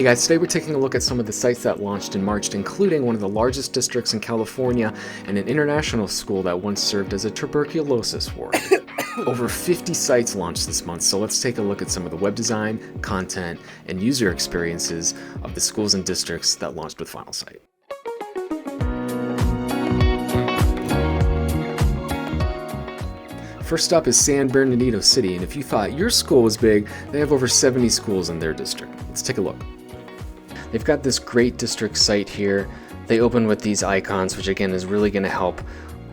Hey guys, today we're taking a look at some of the sites that launched in March, including one of the largest districts in California and an international school that once served as a tuberculosis ward. Over 50 sites launched this month, so let's take a look at some of the web design, content, and user experiences of the schools and districts that launched with Finalsite. First up is San Bernardino City, and if you thought your school was big, they have over 70 schools in their district. Let's take a look. They've got this great district site here. They open with these icons, which again is really going to help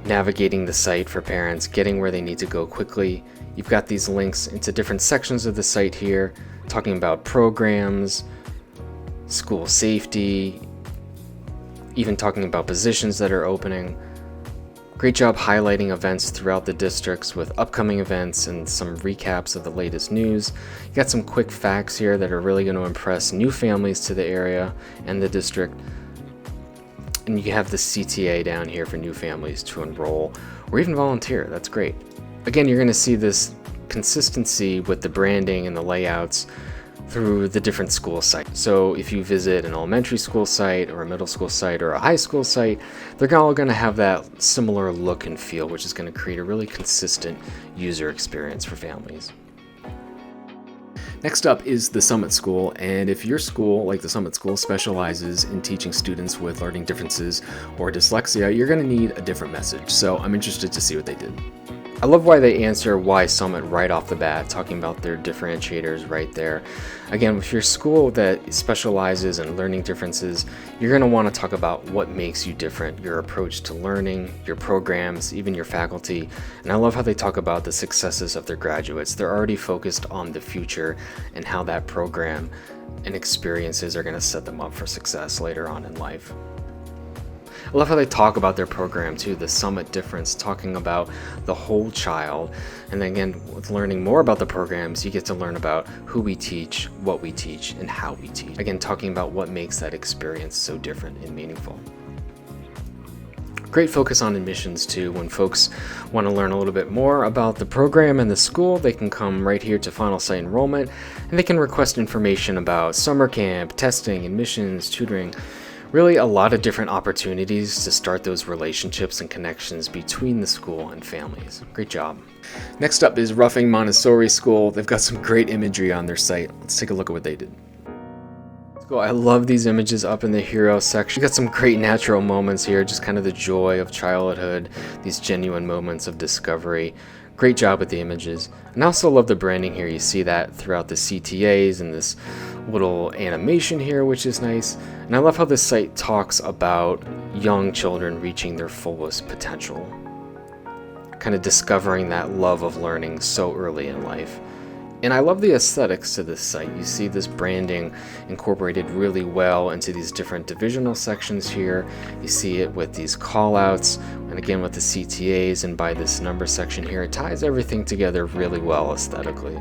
navigating the site for parents, getting where they need to go quickly. You've got these links into different sections of the site here, talking about programs, school safety, even talking about positions that are opening. Great job highlighting events throughout the districts with upcoming events and some recaps of the latest news. You got some quick facts here that are really going to impress new families to the area and the district. And you have the CTA down here for new families to enroll or even volunteer. That's great. Again, you're going to see this consistency with the branding and the layouts through the different school sites. So if you visit an elementary school site or a middle school site or a high school site, they're all going to have that similar look and feel, which is going to create a really consistent user experience for families. Next up is the Summit School, and if your school, like the Summit School, specializes in teaching students with learning differences or dyslexia, you're going to need a different message. So I'm interested to see what they did. I love why they answer why Summit right off the bat, talking about their differentiators right there. Again, with your school that specializes in learning differences, you're going to want to talk about what makes you different, your approach to learning, your programs, even your faculty. And I love how they talk about the successes of their graduates. They're already focused on the future and how that program and experiences are going to set them up for success later on in life. I love how they talk about their program too, the Summit Difference, talking about the whole child. And then again, with learning more about the programs, you get to learn about who we teach, what we teach, and how we teach. Again, talking about what makes that experience so different and meaningful. Great focus on admissions too. When folks want to learn a little bit more about the program and the school, they can come right here to Finalsite Enrollment, and they can request information about summer camp, testing, admissions, tutoring. Really a lot of different opportunities to start those relationships and connections between the school and families. Great job. Next up is Roughing Montessori School. They've got some great imagery on their site. Let's take a look at what they did. I love these images up in the hero section. You got some great natural moments here, just kind of the joy of childhood, these genuine moments of discovery. Great job with the images. And I also love the branding here. You see that throughout the CTAs and this little animation here, which is nice. And I love how this site talks about young children reaching their fullest potential, kind of discovering that love of learning so early in life. And I love the aesthetics to this site. You see this branding incorporated really well into these different divisional sections here. You see it with these callouts, and again with the CTAs and by this number section here. It ties everything together really well aesthetically.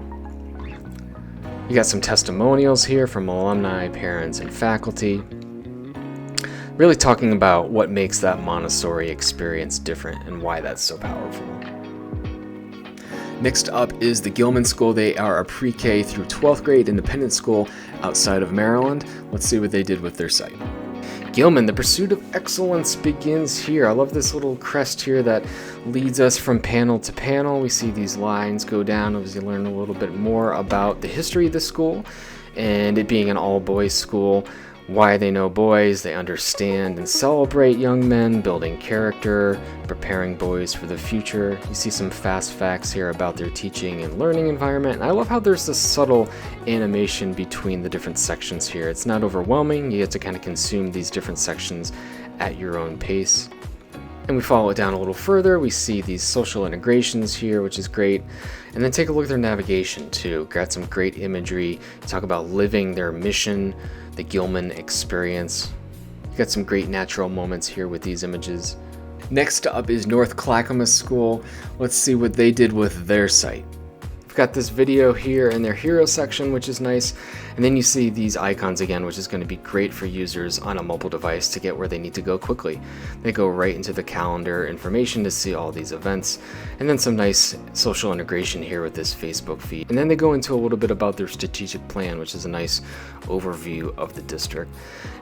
You got some testimonials here from alumni, parents, and faculty. Really talking about what makes that Montessori experience different and why that's so powerful. Next up is the Gilman School. They are a pre-K through 12th grade independent school outside of Maryland. Let's see what they did with their site. Gilman, the pursuit of excellence begins here. I love this little crest here that leads us from panel to panel. We see these lines go down as you learn a little bit more about the history of the school and it being an all-boys school. Why they know boys, they understand and celebrate young men, building character, preparing boys for the future. You see some fast facts here about their teaching and learning environment. And I love how there's this subtle animation between the different sections here. It's not overwhelming. You get to kind of consume these different sections at your own pace. And we follow it down a little further. We see these social integrations here, which is great. And then take a look at their navigation too. Got some great imagery. Talk about living their mission, the Gilman experience. You got some great natural moments here with these images. Next up is North Clackamas School. Let's see what they did with their site. We've got this video here in their hero section, which is nice. And then you see these icons again, which is going to be great for users on a mobile device to get where they need to go quickly. They go right into the calendar information to see all these events, and then some nice social integration here with this Facebook feed. And then they go into a little bit about their strategic plan, which is a nice overview of the district.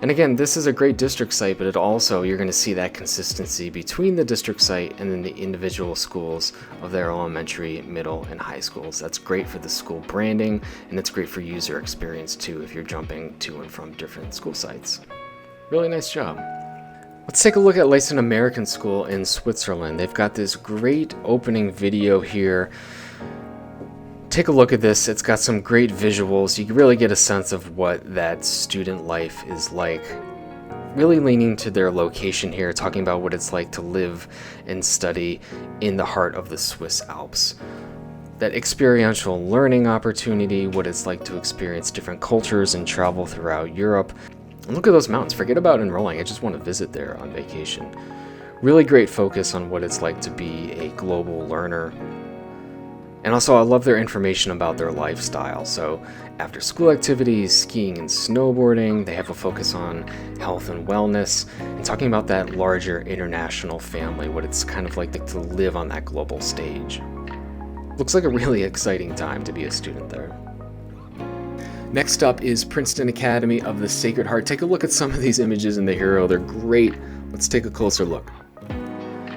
And again, this is a great district site, but it also, you're going to see that consistency between the district site and then the individual schools of their elementary, middle, and high schools. That's great for the school branding, and it's great for user experience too if you're jumping to and from different school sites. Really nice job. Let's take a look at Leisten American School in Switzerland. They've got this great opening video here. Take a look at this. It's got some great visuals. You can really get a sense of what that student life is like. Really leaning to their location here, talking about what it's like to live and study in the heart of the Swiss Alps. That experiential learning opportunity, what it's like to experience different cultures and travel throughout Europe. And look at those mountains. Forget about enrolling. I just want to visit there on vacation. Really great focus on what it's like to be a global learner. And also, I love their information about their lifestyle. So after school activities, skiing and snowboarding, they have a focus on health and wellness, and talking about that larger international family, what it's kind of like to live on that global stage. Looks like a really exciting time to be a student there. Next up is Princeton Academy of the Sacred Heart. Take a look at some of these images in the hero. They're great. Let's take a closer look.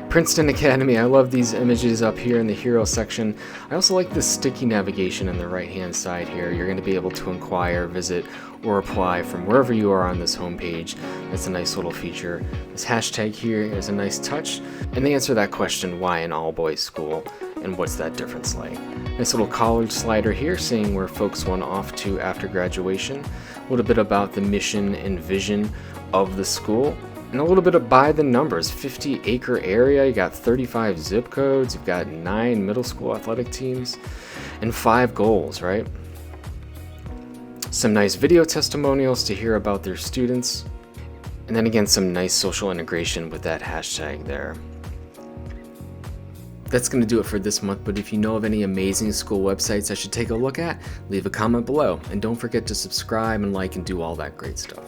Princeton Academy, I love these images up here in the hero section. I also like the sticky navigation on the right hand side here. You're going to be able to inquire, visit, or apply from wherever you are on this homepage. That's a nice little feature. This hashtag here is a nice touch, and they answer that question, why an all-boys school, and what's that difference like. Nice little college slider here, seeing where folks went off to after graduation. A little bit about the mission and vision of the school. And a little bit of by the numbers, 50-acre area, you got 35 zip codes, you've got 9 middle school athletic teams, and 5 goals, right? Some nice video testimonials to hear about their students, and then again, some nice social integration with that hashtag there. That's going to do it for this month, but if you know of any amazing school websites I should take a look at, leave a comment below, and don't forget to subscribe and like and do all that great stuff.